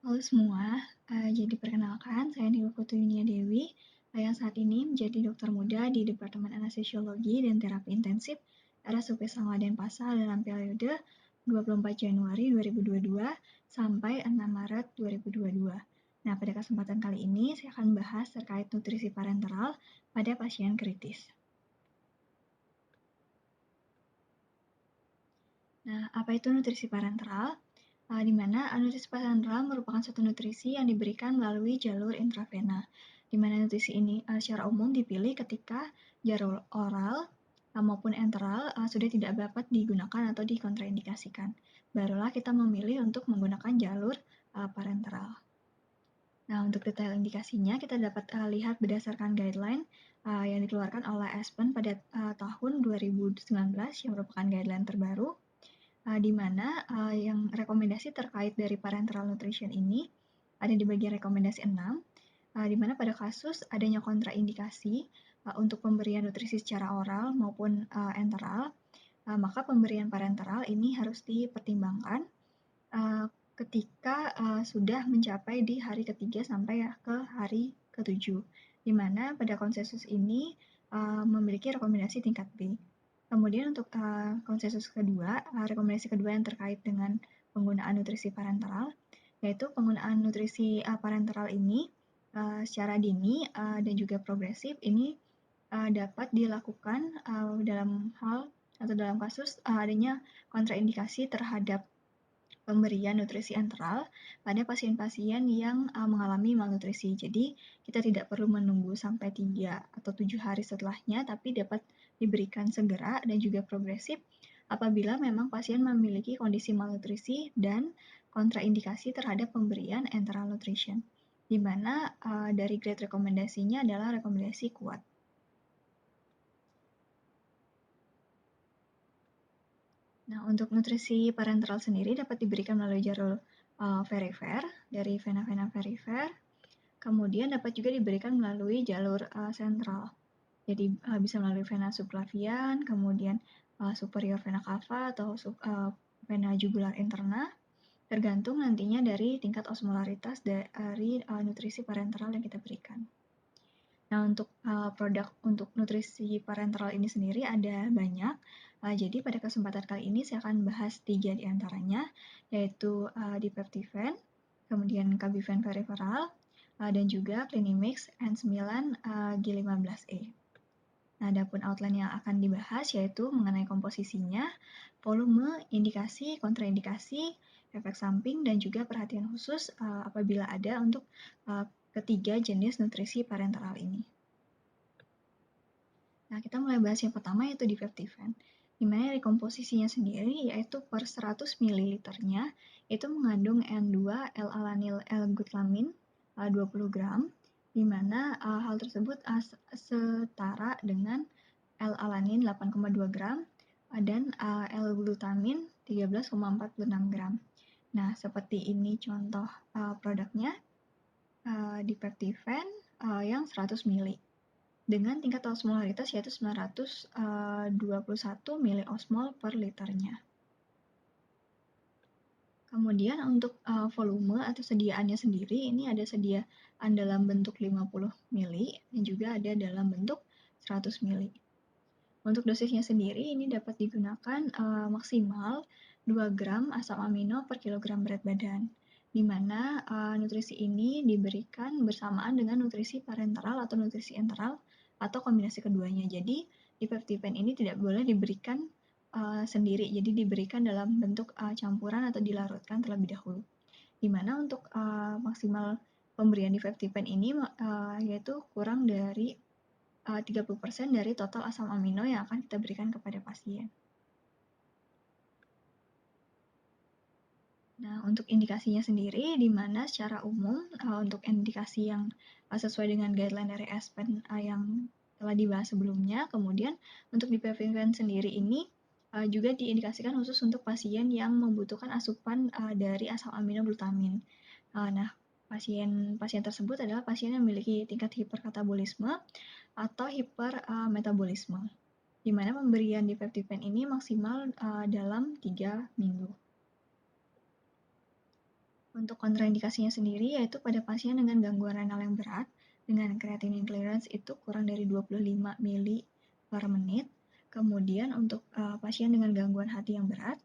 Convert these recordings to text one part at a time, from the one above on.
Halo semua, jadi perkenalkan saya Dewi Putu Yunia Dewi, yang saat ini menjadi dokter muda di Departemen Anestesiologi dan Terapi Intensif RSUP Sangla Denpasar dalam periode 24 Januari 2022 sampai 6 Maret 2022. Nah, pada kesempatan kali ini saya akan bahas terkait nutrisi parenteral pada pasien kritis. Nah, apa itu nutrisi parenteral? Di mana nutrisi parenteral merupakan suatu nutrisi yang diberikan melalui jalur intravena, di mana nutrisi ini secara umum dipilih ketika jalur oral maupun enteral sudah tidak dapat digunakan atau dikontraindikasikan. Barulah kita memilih untuk menggunakan jalur parenteral. Nah, untuk detail indikasinya kita dapat lihat berdasarkan guideline yang dikeluarkan oleh ASPEN pada tahun 2019 yang merupakan guideline terbaru di mana yang rekomendasi terkait dari parenteral nutrition ini ada di bagian rekomendasi 6, di mana pada kasus adanya kontraindikasi untuk pemberian nutrisi secara oral maupun enteral, maka pemberian parenteral ini harus dipertimbangkan ketika sudah mencapai di hari ketiga sampai ke hari ketujuh, di mana pada konsensus ini memiliki rekomendasi tingkat B. Kemudian untuk konsensus kedua, rekomendasi kedua yang terkait dengan penggunaan nutrisi parenteral, yaitu penggunaan nutrisi parenteral ini secara dini dan juga progresif ini dapat dilakukan dalam hal atau dalam kasus adanya kontraindikasi terhadap pemberian nutrisi enteral pada pasien-pasien yang mengalami malnutrisi. Jadi, kita tidak perlu menunggu sampai 3 atau 7 hari setelahnya, tapi dapat diberikan segera dan juga progresif apabila memang pasien memiliki kondisi malnutrisi dan kontraindikasi terhadap pemberian enteral nutrition, di mana dari grade rekomendasinya adalah rekomendasi kuat. Nah, untuk nutrisi parenteral sendiri dapat diberikan melalui jalur verifer dari vena-vena verifer, kemudian dapat juga diberikan melalui jalur sentral. Jadi bisa melalui vena subclavian, kemudian superior vena cava atau vena jugular interna, tergantung nantinya dari tingkat osmolaritas dari nutrisi parenteral yang kita berikan. Nah, untuk produk untuk nutrisi parenteral ini sendiri ada banyak. Jadi pada kesempatan kali ini saya akan bahas 3 di antaranya, yaitu Dipeptiven, kemudian Kabiven Periferal, dan juga Clinimix N9 G15E. Nah, adapun outline yang akan dibahas yaitu mengenai komposisinya, volume, indikasi, kontraindikasi, efek samping, dan juga perhatian khusus apabila ada untuk ketiga jenis nutrisi parenteral ini. Nah, kita mulai bahas yang pertama yaitu Dipeptiven, di mana dari komposisinya sendiri yaitu per 100 ml-nya itu mengandung N2 L-alanil L-glutamin 20 gram, di mana hal tersebut setara dengan L-alanin 8,2 gram dan L-glutamin 13,46 gram. Nah, seperti ini contoh produknya Dipeptiven yang 100 ml dengan tingkat osmolaritas yaitu 921 miliosmol per liternya. Kemudian untuk volume atau sediaannya sendiri ini ada sediaan dalam bentuk 50 ml dan juga ada dalam bentuk 100 ml. Untuk dosisnya sendiri ini dapat digunakan maksimal 2 gram asam amino per kilogram berat badan, di mana nutrisi ini diberikan bersamaan dengan nutrisi parenteral atau nutrisi enteral atau kombinasi keduanya. Jadi, Dipeptiven ini tidak boleh diberikan sendiri, jadi diberikan dalam bentuk campuran atau dilarutkan terlebih dahulu. Di mana untuk maksimal pemberian Dipeptiven ini yaitu kurang dari 30% dari total asam amino yang akan kita berikan kepada pasien. Nah, untuk indikasinya sendiri, di mana secara umum untuk indikasi yang sesuai dengan guideline dari ASPEN yang telah dibahas sebelumnya, kemudian untuk Dipeptiven sendiri ini juga diindikasikan khusus untuk pasien yang membutuhkan asupan dari asam amino glutamin. Nah, pasien tersebut adalah pasien yang memiliki tingkat hiperkatabolisme atau hipermetabolisme, di mana pemberian Dipeptiven ini maksimal dalam 3 minggu. Untuk kontraindikasinya sendiri yaitu pada pasien dengan gangguan renal yang berat dengan creatinine clearance itu kurang dari 25 mili per menit. Kemudian untuk pasien dengan gangguan hati yang berat,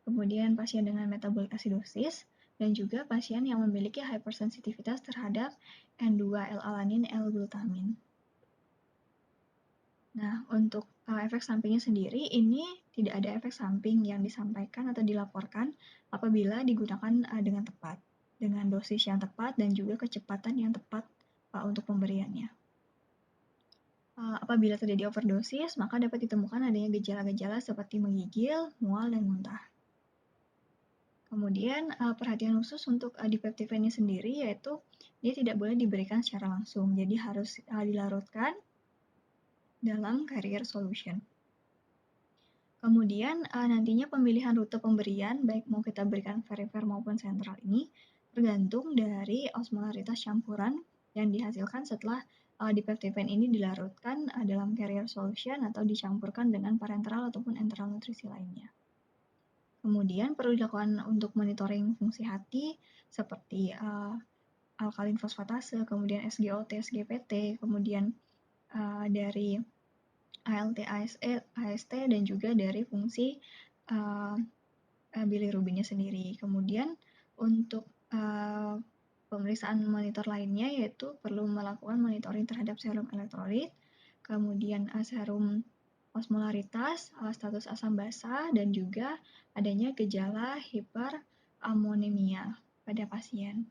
kemudian pasien dengan metabolic acidosis, dan juga pasien yang memiliki hypersensitivitas terhadap N2-L-alanin L-glutamin. Nah, untuk efek sampingnya sendiri, ini tidak ada efek samping yang disampaikan atau dilaporkan apabila digunakan dengan tepat, dengan dosis yang tepat dan juga kecepatan yang tepat untuk pemberiannya. Apabila terjadi overdosis, maka dapat ditemukan adanya gejala-gejala seperti menggigil, mual, dan muntah. Kemudian perhatian khusus untuk dipeptivennya sendiri yaitu dia tidak boleh diberikan secara langsung, jadi harus dilarutkan dalam carrier solution. Kemudian nantinya pemilihan rute pemberian, baik mau kita berikan perifer maupun sentral ini, tergantung dari osmolaritas campuran yang dihasilkan setelah dipeptiven ini dilarutkan dalam carrier solution atau dicampurkan dengan parenteral ataupun enteral nutrisi lainnya. Kemudian perlu dilakukan untuk monitoring fungsi hati seperti alkalin fosfatase, kemudian SGOT, SGPT, kemudian dari ALT, AST, dan juga dari fungsi bilirubinnya sendiri. Kemudian untuk pemeriksaan monitor lainnya yaitu perlu melakukan monitoring terhadap serum elektrolit, kemudian serum osmolaritas, status asam basa, dan juga adanya gejala hiperammonemia pada pasien.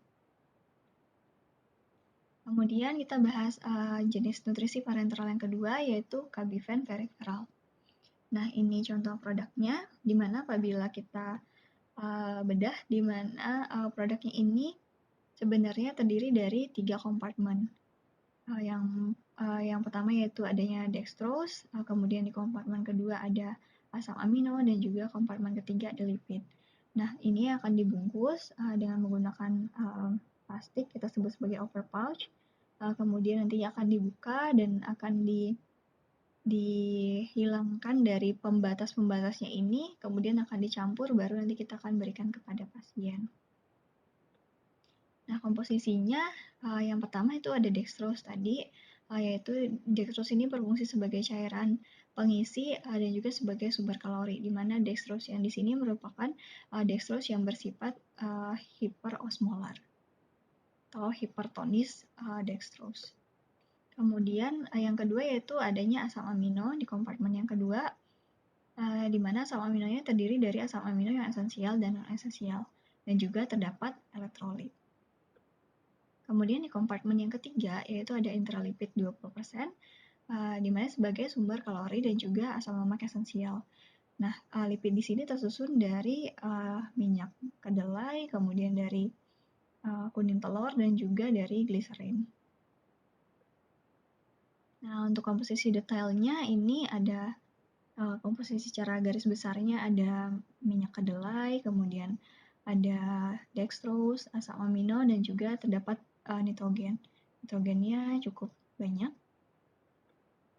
Kemudian kita bahas jenis nutrisi parenteral yang kedua yaitu Kabifen Periferal. Nah, ini contoh produknya, di mana apabila kita bedah, di mana produknya ini sebenarnya terdiri dari 3 kompartemen. Yang pertama yaitu adanya dextrose, kemudian di kompartemen kedua ada asam amino, dan juga kompartemen ketiga ada lipid. Nah, ini akan dibungkus dengan menggunakan plastik, kita sebut sebagai overpouch, kemudian nanti akan dibuka dan akan dihilangkan dari pembatas-pembatasnya ini, kemudian akan dicampur, baru nanti kita akan berikan kepada pasien. Nah, komposisinya yang pertama itu ada dextrose tadi, yaitu dextrose ini berfungsi sebagai cairan pengisi dan juga sebagai sumber kalori, di mana dextrose yang di sini merupakan dextrose yang bersifat hiperosmolar atau hipertonis dextrose. Kemudian yang kedua yaitu adanya asam amino di kompartemen yang kedua, di mana asam aminonya terdiri dari asam amino yang esensial dan non-esensial, dan juga terdapat elektrolit. Kemudian di kompartemen yang ketiga yaitu ada intralipid 20%, di mana sebagai sumber kalori dan juga asam lemak esensial. Nah, lipid di sini tersusun dari minyak kedelai, kemudian dari kuning telur, dan juga dari gliserin. Nah, untuk komposisi detailnya ini ada komposisi secara garis besarnya ada minyak kedelai, kemudian ada dextrose, asam amino, dan juga terdapat nitrogen. Nitrogennya cukup banyak.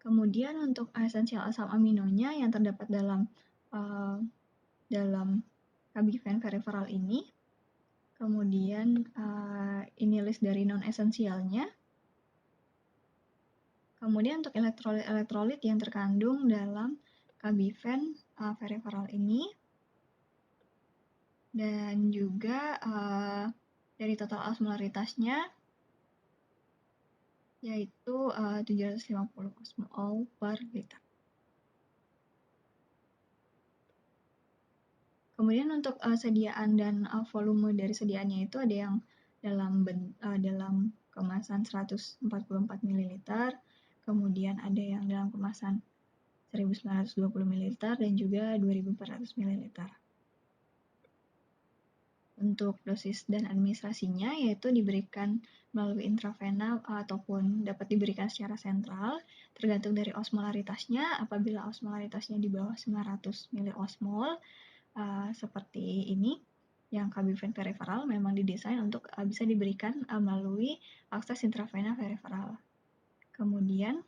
Kemudian untuk esensial asam aminonya yang terdapat dalam Kabifen Periferal ini, kemudian ini list dari non-esensialnya. Kemudian untuk elektrolit yang terkandung dalam Kabifen Periferal ini, dan juga dari total osmolaritasnya yaitu 750 osmol per liter. Kemudian untuk sediaan dan volume dari sediaannya itu ada yang dalam kemasan 144 ml, kemudian ada yang dalam kemasan 1920 ml dan juga 2400 ml. Untuk dosis dan administrasinya yaitu diberikan melalui intravena ataupun dapat diberikan secara sentral, tergantung dari osmolaritasnya. Apabila osmolaritasnya di bawah 900 miliosmol, seperti ini, yang Kabifen Periferal memang didesain untuk bisa diberikan melalui akses intravena periferal. Kemudian,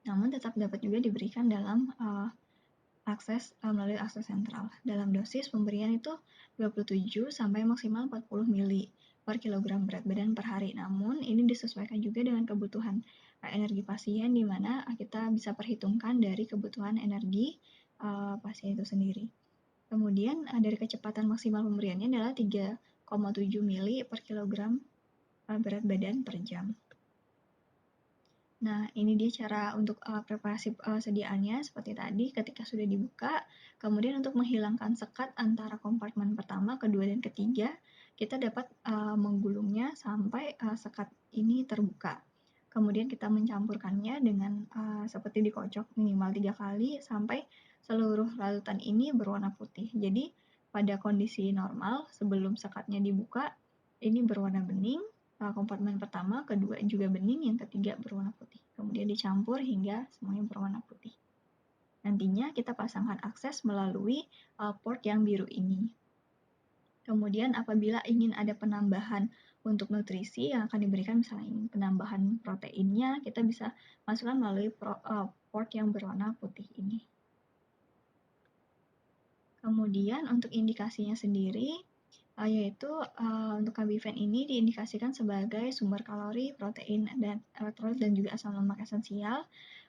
namun tetap dapat juga diberikan dalam melalui akses sentral. Dalam dosis pemberian itu 27 sampai maksimal 40 mili per kilogram berat badan per hari. Namun ini disesuaikan juga dengan kebutuhan energi pasien, di mana kita bisa perhitungkan dari kebutuhan energi pasien itu sendiri. Kemudian dari kecepatan maksimal pemberiannya adalah 3,7 mili per kilogram berat badan per jam. Nah, ini dia cara untuk preparasi sediaannya seperti tadi ketika sudah dibuka. Kemudian untuk menghilangkan sekat antara kompartemen pertama, kedua, dan ketiga, kita dapat menggulungnya sampai sekat ini terbuka. Kemudian kita mencampurkannya dengan seperti dikocok minimal 3 kali sampai seluruh larutan ini berwarna putih. Jadi pada kondisi normal sebelum sekatnya dibuka, ini berwarna bening. Kompartemen pertama, kedua juga bening, yang ketiga berwarna putih. Kemudian dicampur hingga semuanya berwarna putih. Nantinya kita pasangkan akses melalui port yang biru ini. Kemudian apabila ingin ada penambahan untuk nutrisi yang akan diberikan, misalnya ingin penambahan proteinnya, kita bisa masukkan melalui port yang berwarna putih ini. Kemudian untuk indikasinya sendiri, yaitu untuk Kabifen ini diindikasikan sebagai sumber kalori, protein, dan elektrolit dan juga asam lemak esensial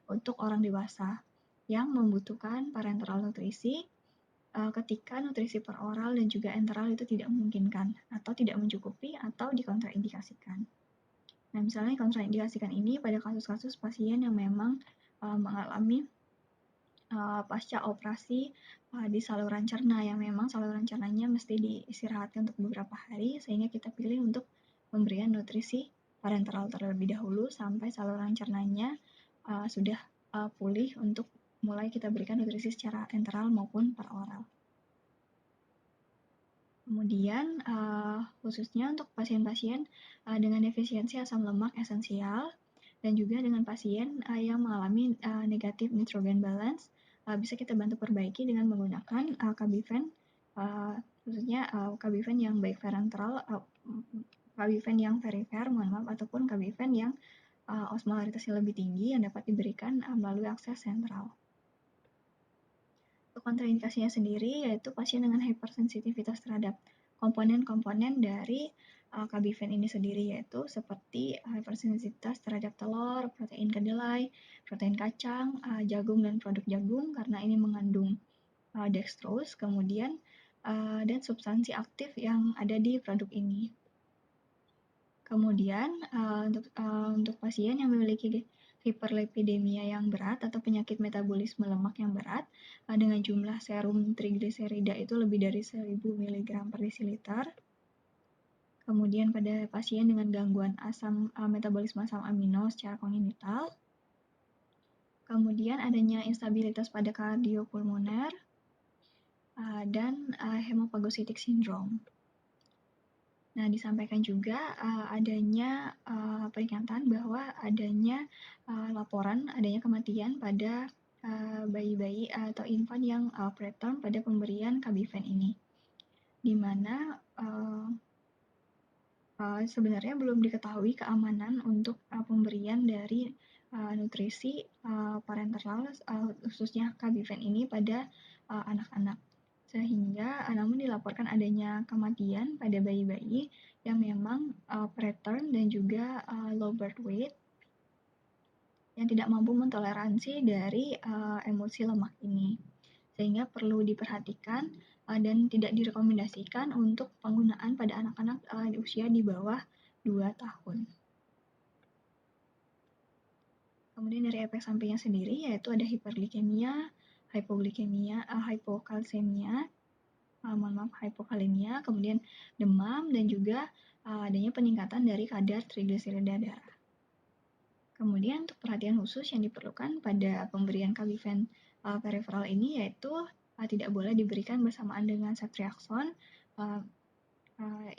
untuk orang dewasa yang membutuhkan parenteral nutrisi ketika nutrisi per oral dan juga enteral itu tidak memungkinkan atau tidak mencukupi atau dikontraindikasikan. Nah, misalnya kontraindikasikan ini pada kasus-kasus pasien yang memang mengalami pasca operasi di saluran cerna yang memang saluran cernanya mesti diistirahatkan untuk beberapa hari, sehingga kita pilih untuk pemberian nutrisi parenteral terlebih dahulu sampai saluran cernanya sudah pulih untuk mulai kita berikan nutrisi secara enteral maupun per oral. Kemudian khususnya untuk pasien-pasien dengan defisiensi asam lemak esensial dan juga dengan pasien yang mengalami negatif nitrogen balance, bisa kita bantu perbaiki dengan menggunakan Kabifen, khususnya Kabifen yang baik parenteral, Kabifen yang perifer, ataupun Kabifen yang osmolaritasnya lebih tinggi yang dapat diberikan melalui akses sentral. Untuk kontraindikasinya sendiri, yaitu pasien dengan hypersensitivitas terhadap komponen-komponen dari Kabifen ini sendiri, yaitu seperti hypersensitivitas terhadap telur, protein kedelai, protein kacang, jagung, dan produk jagung karena ini mengandung dextrose, kemudian dan substansi aktif yang ada di produk ini. Kemudian untuk pasien yang memiliki hiperlipidemia yang berat atau penyakit metabolisme lemak yang berat dengan jumlah serum trigliserida itu lebih dari 1000 mg per desiliter. Kemudian pada pasien dengan gangguan metabolisme asam amino secara kongenital. Kemudian adanya instabilitas pada kardiopulmoner dan hemophagocytic syndrome. Nah, disampaikan juga adanya peringatan bahwa adanya laporan adanya kematian pada bayi-bayi atau infant yang preterm pada pemberian Kabifen ini, di mana sebenarnya belum diketahui keamanan untuk pemberian dari nutrisi parenteral khususnya Kabifen ini pada anak-anak. Sehingga namun dilaporkan adanya kematian pada bayi-bayi yang memang preterm dan juga low birth weight yang tidak mampu mentoleransi dari emulsi lemak ini, sehingga perlu diperhatikan dan tidak direkomendasikan untuk penggunaan pada anak-anak di usia di bawah 2 tahun. Kemudian dari efek sampingnya sendiri yaitu ada hiperglikemia, hypoglikemia, hypokalsemia, hypokalemia, kemudian demam, dan juga adanya peningkatan dari kadar trigliserida darah. Kemudian untuk perhatian khusus yang diperlukan pada pemberian Kabifen periferal ini yaitu tidak boleh diberikan bersamaan dengan ceftriaxone.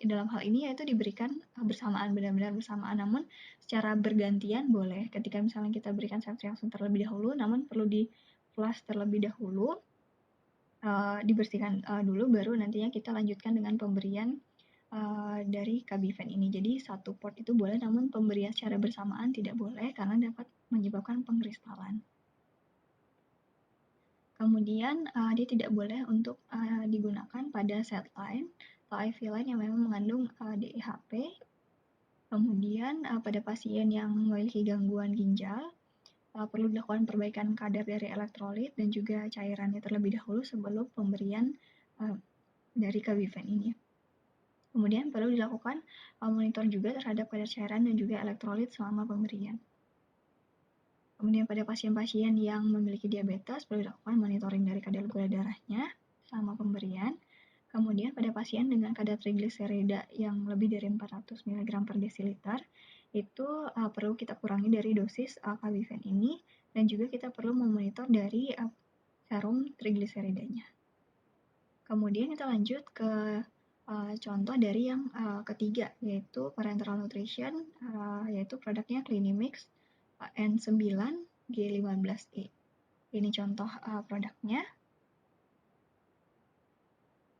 Dalam hal ini yaitu diberikan bersamaan, benar-benar bersamaan, namun secara bergantian boleh. Ketika misalnya kita berikan ceftriaxone terlebih dahulu, namun perlu di flush terlebih dahulu, dibersihkan dulu, baru nantinya kita lanjutkan dengan pemberian dari Kabifen ini. Jadi satu port itu boleh, namun pemberian secara bersamaan tidak boleh karena dapat menyebabkan pengkristalan. Kemudian dia tidak boleh untuk digunakan pada set line atau IV line yang memang mengandung DIHP. Kemudian pada pasien yang memiliki gangguan ginjal perlu dilakukan perbaikan kadar dari elektrolit dan juga cairannya terlebih dahulu sebelum pemberian dari Kabiven ini. Kemudian perlu dilakukan monitor juga terhadap kadar cairan dan juga elektrolit selama pemberian. Kemudian pada pasien-pasien yang memiliki diabetes perlu dilakukan monitoring dari kadar gula darahnya selama pemberian. Kemudian pada pasien dengan kadar trigliserida yang lebih dari 400 mg per desiliter itu perlu kita kurangi dari dosis Kabiven ini dan juga kita perlu memonitor dari serum trigliseridanya. Kemudian kita lanjut ke contoh dari yang ketiga yaitu parenteral nutrition yaitu produknya Clinimix N9G15E. Ini contoh produknya.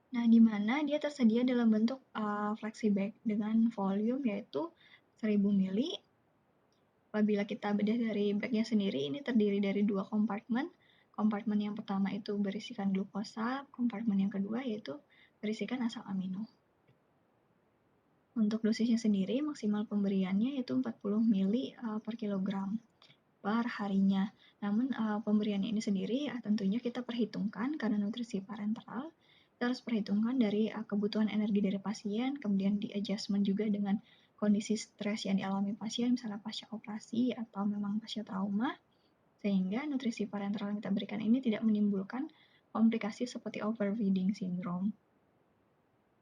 Nah, di mana dia tersedia dalam bentuk flexi bag dengan volume yaitu 1000 ml. Apabila kita bedah dari bagnya sendiri, ini terdiri dari 2 kompartemen. Kompartemen yang pertama itu berisikan glukosa, kompartemen yang kedua yaitu berisikan asam amino. Untuk dosisnya sendiri, maksimal pemberiannya yaitu 40 ml per kilogram per harinya. Namun pemberiannya ini sendiri tentunya kita perhitungkan karena nutrisi parenteral. Kita harus perhitungkan dari kebutuhan energi dari pasien, kemudian di adjustment juga dengan kondisi stres yang dialami pasien, misalnya pasca operasi atau memang pasca trauma, sehingga nutrisi parenteral yang kita berikan ini tidak menimbulkan komplikasi seperti overfeeding syndrome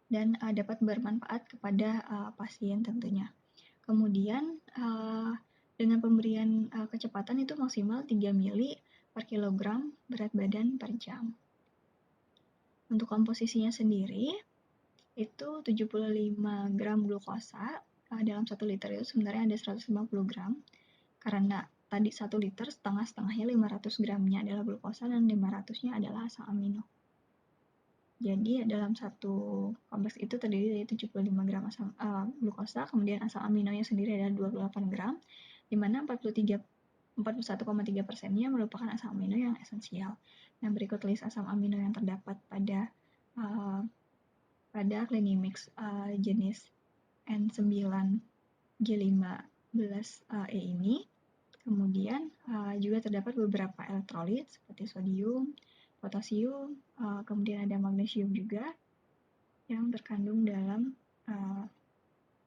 dan dapat bermanfaat kepada pasien tentunya. Kemudian dengan pemberian kecepatan itu maksimal 3 ml per kilogram berat badan per jam. Untuk komposisinya sendiri itu 75 gram glukosa dalam 1 liter itu sebenarnya ada 150 gram karena tadi 1 liter setengahnya 500 gramnya adalah glukosa dan 500-nya adalah asam amino. Jadi dalam satu kompleks itu terdiri dari 75 gram glukosa, kemudian asam aminonya sendiri adalah 28 gram, di mana 41,3%-nya merupakan asam amino yang esensial. Nah, berikut list asam amino yang terdapat pada Clinimix jenis N9G15E ini. Kemudian juga terdapat beberapa elektrolit seperti sodium, potasium, kemudian ada magnesium juga yang terkandung dalam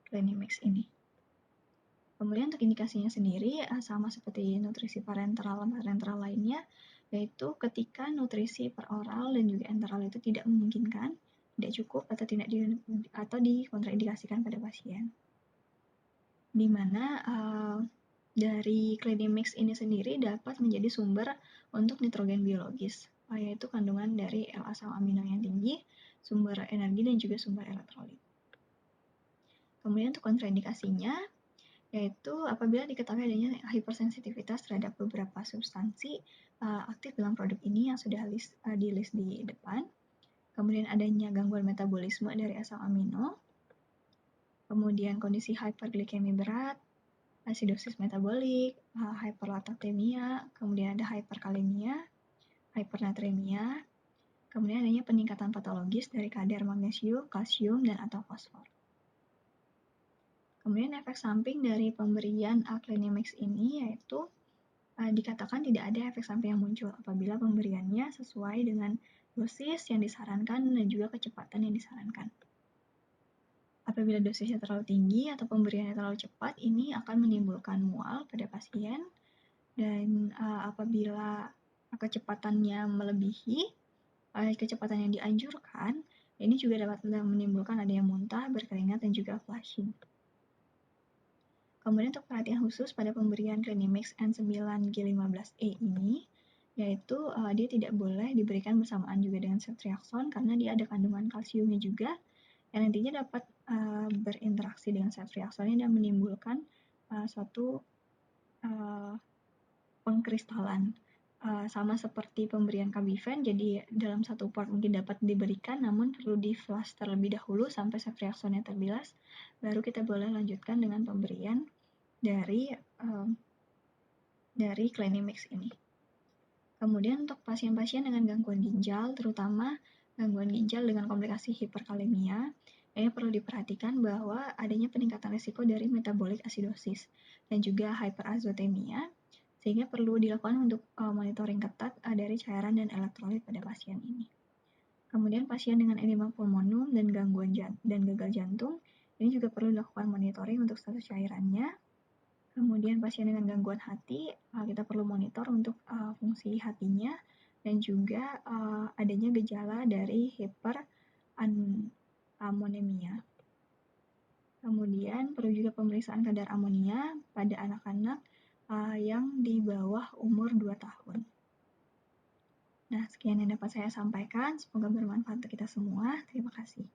Clinimix ini. Kemudian untuk indikasinya sendiri sama seperti nutrisi parenteral lainnya, yaitu ketika nutrisi peroral dan juga enteral itu tidak memungkinkan, tidak cukup atau dikontraindikasikan pada pasien. Di mana dari Clinimix ini sendiri dapat menjadi sumber untuk nitrogen biologis, yaitu kandungan dari asam amino yang tinggi, sumber energi dan juga sumber elektrolit. Kemudian untuk kontraindikasinya yaitu apabila diketahui adanya hipersensitivitas terhadap beberapa substansi aktif dalam produk ini yang sudah di list di depan. Kemudian adanya gangguan metabolisme dari asam amino. Kemudian kondisi hyperglikemi berat, asidosis metabolik, hyperlactatemia, kemudian ada hyperkalemia, hypernatremia, kemudian adanya peningkatan patologis dari kadar magnesium, kalsium, dan atau fosfor. Kemudian efek samping dari pemberian Clinimix ini yaitu dikatakan tidak ada efek samping yang muncul apabila pemberiannya sesuai dengan dosis yang disarankan dan juga kecepatan yang disarankan. Apabila dosisnya terlalu tinggi atau pemberiannya terlalu cepat, ini akan menimbulkan mual pada pasien dan apabila kecepatannya melebihi kecepatan yang dianjurkan, ini juga dapat menimbulkan adanya muntah, berkeringat, dan juga flushing. Kemudian untuk perhatian khusus pada pemberian Clinimix N9G15E ini, yaitu dia tidak boleh diberikan bersamaan juga dengan ceftriaxone karena dia ada kandungan kalsiumnya juga yang nantinya dapat berinteraksi dengan ceftriaxone dan menimbulkan suatu pengkristalan. Sama seperti pemberian Kabiven, jadi dalam satu port mungkin dapat diberikan, namun perlu di flush terlebih dahulu sampai ceftriaxone-nya terbilas, baru kita boleh lanjutkan dengan pemberian dari Clinimix ini. Kemudian untuk pasien-pasien dengan gangguan ginjal, terutama gangguan ginjal dengan komplikasi hiperkalemia, ini perlu diperhatikan bahwa adanya peningkatan risiko dari metabolic acidosis dan juga hyperazotemia, sehingga perlu dilakukan untuk monitoring ketat dari cairan dan elektrolit pada pasien ini. Kemudian pasien dengan edema pulmonum dan gangguan dan gagal jantung, ini juga perlu dilakukan monitoring untuk status cairannya. Kemudian pasien dengan gangguan hati, kita perlu monitor untuk fungsi hatinya dan juga adanya gejala dari hiperammonemia. Kemudian perlu juga pemeriksaan kadar amonia pada anak-anak yang di bawah umur 2 tahun. Nah, sekian yang dapat saya sampaikan. Semoga bermanfaat untuk kita semua. Terima kasih.